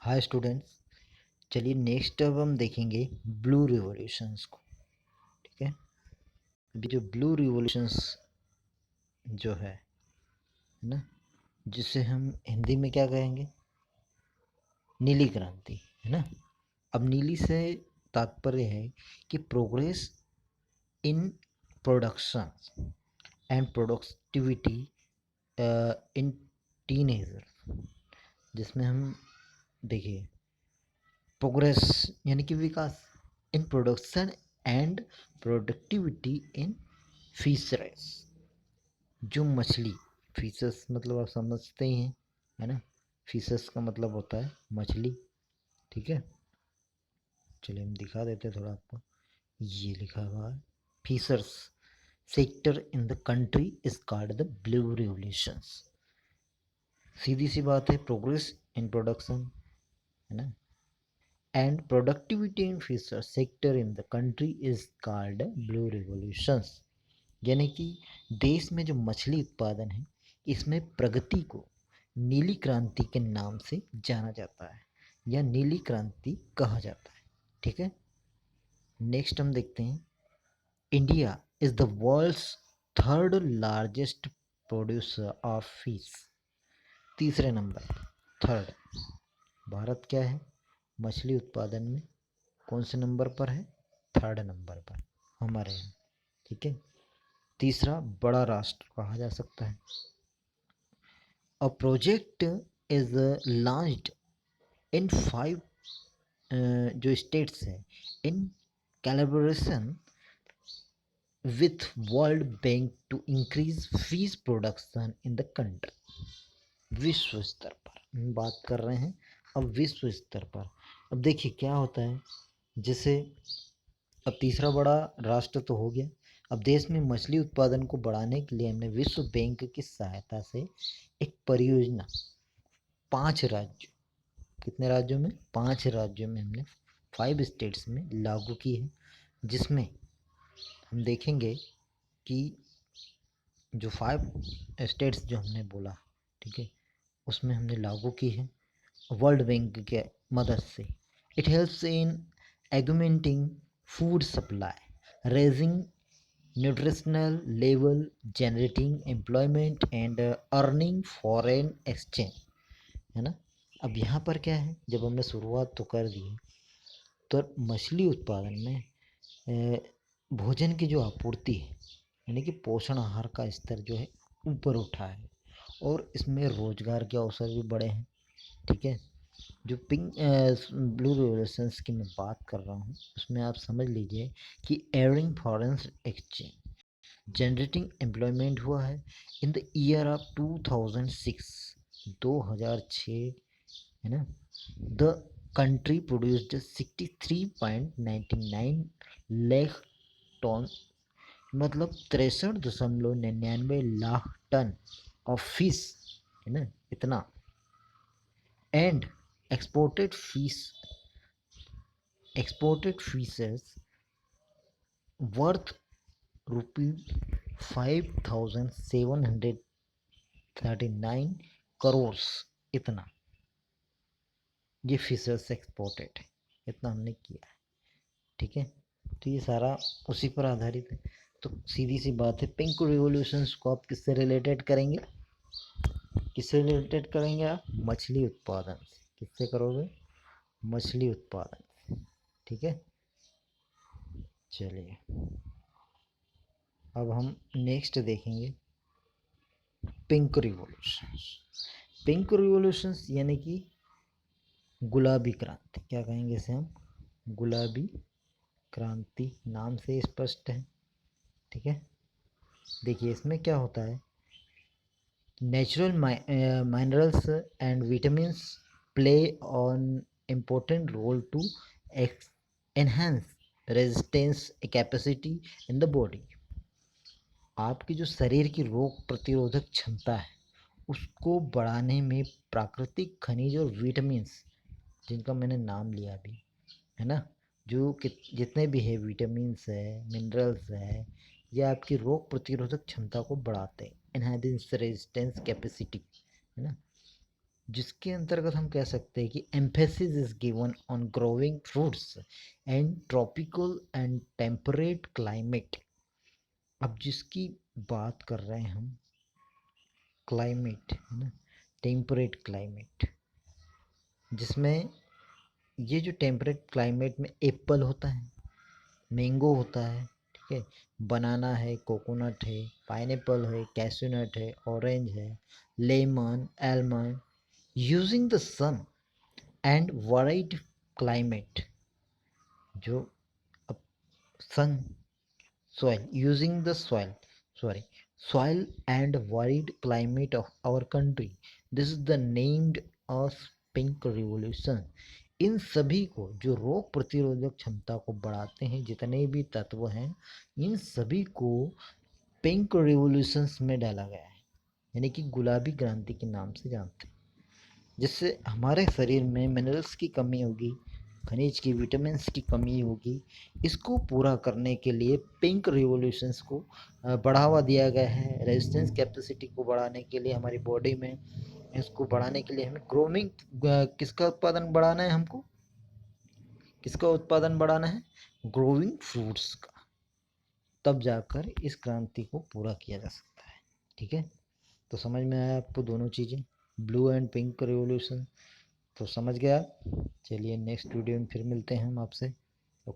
Hi students. चलिए next अब हम देखेंगे ब्लू रिवॉल्यूशंस को। ठीक है, अभी जो ब्लू रिवॉल्यूशंस जो है ना, जिसे हम हिंदी में क्या कहेंगे, नीली क्रांति, है ना। अब नीली से तात्पर्य है कि progress in production and productivity in teenager, जिसमें हम देखिए प्रोग्रेस यानी कि विकास in production and productivity in fisheries. जो मछली, फिशेस मतलब आप समझते ही हैं, है ना। फिशेस का मतलब होता है मछली। ठीक है, चलिए हम दिखा देते हैं थोड़ा आपको। ये लिखा हुआ है fishers sector in the country is called the blue revolutions. सीधी सी बात है, प्रोग्रेस इन प्रोडक्शन, है ना, and productivity in fisher sector in the country is called blue revolutions। यानी कि देश में जो मछली उत्पादन है, इसमें प्रगति को नीली क्रांति के नाम से जाना जाता है या नीली क्रांति कहा जाता है। ठीक है, नेक्स्ट हम देखते हैं, India is the world's third largest producer of fish. तीसरे नंबर, थर्ड, भारत क्या है मछली उत्पादन में, कौन से नंबर पर है, थर्ड नंबर पर हमारे यहाँ। ठीक है, तीसरा बड़ा राष्ट्र कहा जा सकता है। A project is launched in 5 जो स्टेट्स हैं in collaboration with World Bank to increase fish production in the country. विश्व स्तर पर हम बात कर रहे हैं, अब विश्व स्तर पर। अब देखिए क्या होता है, जैसे अब तीसरा बड़ा राष्ट्र तो हो गया। अब देश में मछली उत्पादन को बढ़ाने के लिए हमने विश्व बैंक की सहायता से एक परियोजना 5 राज्यों, कितने राज्यों में, 5 राज्यों में हमने 5 स्टेट्स में लागू की है। जिसमें हम देखेंगे कि जो 5 स्टेट्स जो हमने बोला, ठीक है, उसमें हमने लागू की है वर्ल्ड बैंक के मदद से। It helps in augmenting food supply, raising nutritional level, generating employment and earning foreign exchange, है ना। अब यहाँ पर क्या है, जब हमने शुरुआत तो कर दी तो मछली उत्पादन में भोजन की जो आपूर्ति है, यानी कि पोषण आहार का स्तर जो है ऊपर उठा है और इसमें रोजगार के अवसर भी बढ़े हैं। ठीक है, जो ब्लू रिवोल्यूशंस की मैं बात कर रहा हूँ उसमें आप समझ लीजिए कि earning foreign exchange generating employment हुआ है इन द ईयर ऑफ 2006, 2006, है ना। The country produced 63.99 lakh ton, मतलब 63.99 लाख टन ऑफ फिश, है ना, इतना। And exported fish, exported fishes worth ₹5739 crore, इतना ये फिशर्स एक्सपोर्टेड है, इतना हमने किया है। ठीक है, तो ये सारा उसी पर आधारित है। तो सीधी सी बात है, पिंक रिवॉल्यूशंस को आप किससे रिलेटेड करेंगे, किससे रिलेटेड करेंगे आप, मछली उत्पादन से। किससे करोगे, मछली उत्पादन से। ठीक है, चलिए अब हम नेक्स्ट देखेंगे पिंक रिवॉल्यूशंस। पिंक रिवॉल्यूशंस यानी कि गुलाबी क्रांति, क्या कहेंगे इसे हम, गुलाबी क्रांति, नाम से स्पष्ट है। ठीक है, देखिए इसमें क्या होता है, natural minerals and vitamins play on important role to enhance resistance capacity in the body. आपकी जो शरीर की रोग प्रतिरोधक क्षमता है उसको बढ़ाने में प्राकृतिक खनिज और विटामिन्स, जिनका मैंने नाम लिया अभी, है ना, जो कि जितने भी है विटामिन्स है, मिनरल्स है, ये आपकी रोग प्रतिरोधक क्षमता को बढ़ाते हैं, एनहांस रेजिस्टेंस कैपेसिटी, है ना। जिसके अंतर्गत हम कह सकते हैं कि emphasis is given on growing fruits and tropical and temperate climate. अब जिसकी बात कर रहे हैं हम, क्लाइमेट है ना, टेम्परेट क्लाइमेट, जिसमें ये जो टेम्परेट क्लाइमेट में एप्पल होता है, मैंगो होता है, ठीक है, बनाना है, कोकोनट है, पाइनएप्पल है, कैशूनट है, ऑरेंज है, lemon, almond, using the sun and wide climate, जो अब सन, soil, using the soil and varied climate of our country, this is the named as pink revolution। इन सभी को, जो रोग प्रतिरोधक क्षमता को बढ़ाते हैं जितने भी तत्व हैं, इन सभी को पिंक रिवॉल्यूशंस में डाला गया है, यानी कि गुलाबी क्रांति के नाम से जानते हैं। जिससे हमारे शरीर में मिनरल्स की कमी होगी, खनिज की, विटामिन्स की कमी होगी, इसको पूरा करने के लिए पिंक रिवॉल्यूशंस को बढ़ावा दिया गया है। रेजिस्टेंस कैपेसिटी को बढ़ाने के लिए हमारी बॉडी में, इसको बढ़ाने के लिए हमें ग्रोमिंग, किसका उत्पादन बढ़ाना है हमको, किसका उत्पादन बढ़ाना है, ग्रोइंग फ्रूट्स का। तब जाकर इस क्रांति को पूरा किया जा सकता है। ठीक है, तो समझ में आया आपको दोनों चीज़ें, ब्लू एंड पिंक रिवॉल्यूशन, तो समझ गया। चलिए नेक्स्ट वीडियो में फिर मिलते हैं हम आपसे।